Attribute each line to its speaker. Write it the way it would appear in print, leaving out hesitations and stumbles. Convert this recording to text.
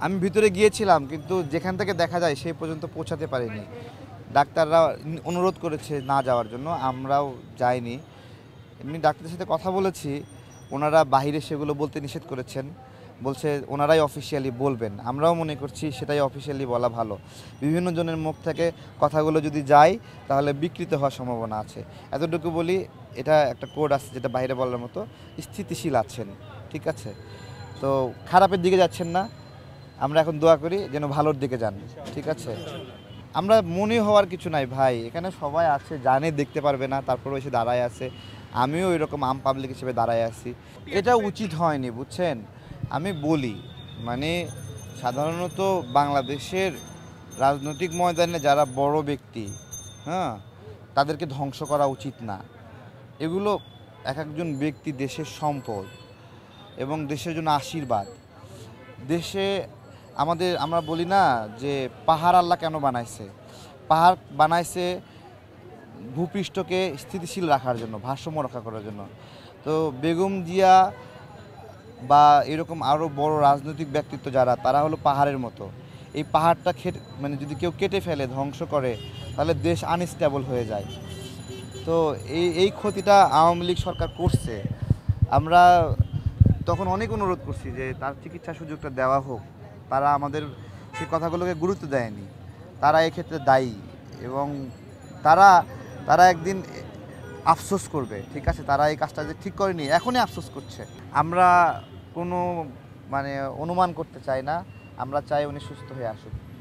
Speaker 1: আমি ভিতরে গিয়েছিলাম, কিন্তু যেখান থেকে দেখা যায় সেই পর্যন্ত পৌঁছাতে পারিনি। ডাক্তাররা অনুরোধ করেছে না যাওয়ার জন্য, আমরাও যাইনি। এমনি ডাক্তারের সাথে কথা বলেছি, ওনারা বাহিরে সেগুলো বলতে নিষেধ করেছেন। বলছে ওনারাই অফিসিয়ালি বলবেন। আমরাও মনে করছি সেটাই অফিসিয়ালি বলা ভালো। বিভিন্ন জনের মুখ থেকে কথাগুলো যদি যায় তাহলে বিকৃত হওয়ার সম্ভাবনা আছে। এতটুকু বলি, এটা একটা কোড আছে যেটা বাইরে বলার মতো, স্থিতিশীল আছেন, ঠিক আছে? তো খারাপের দিকে যাচ্ছেন না। আমরা এখন দোয়া করি যেন ভালোর দিকে যান, ঠিক আছে? আমরা মনে হওয়ার কিছু নাই ভাই, এখানে সবাই আছে, জানে, দেখতে পারবে না, তারপরে এসে দাঁড়ায় আছে। আমিও এরকম আম পাবলিক হিসেবে দাঁড়ায় আছি। এটা উচিত হয়নি, বুঝছেন? আমি বলি, মানে সাধারণত বাংলাদেশের রাজনৈতিক ময়দানে যারা বড় ব্যক্তি, হ্যাঁ, তাদেরকে ধ্বংস করা উচিত না। এগুলো এক একজন ব্যক্তি দেশের সম্পদ এবং দেশের জন্য আশীর্বাদ। দেশে আমরা বলি না যে পাহাড় আল্লাহ কেন বানাইছে? পাহাড় বানাইছে ভূপৃষ্ঠকে স্থিতিশীল রাখার জন্য, ভারসাম্য রক্ষা করার জন্য। তো বেগম জিয়া বা এরকম আরও বড় রাজনৈতিক ব্যক্তিত্ব যারা, তারা হলো পাহাড়ের মতো। এই পাহাড়টা মানে যদি কেউ কেটে ফেলে, ধ্বংস করে, তাহলে দেশ আনস্টেবল হয়ে যায়। তো এই ক্ষতিটা আওয়ামী লীগ সরকার করছে। আমরা তখন অনেক অনুরোধ করছি যে তার চিকিৎসা সুযোগটা দেওয়া হোক। তারা আমাদের সেই কথাগুলোকে গুরুত্ব দেয়নি। তারা এক্ষেত্রে দায়ী, এবং তারা তারা একদিন আফসোস করবে, ঠিক আছে? তারা এই কাজটা যে ঠিক করেনি, এখনই আফসোস করছে। আমরা কোনো মানে অনুমান করতে চাই না, আমরা চাই উনি সুস্থ হয়ে আসুক।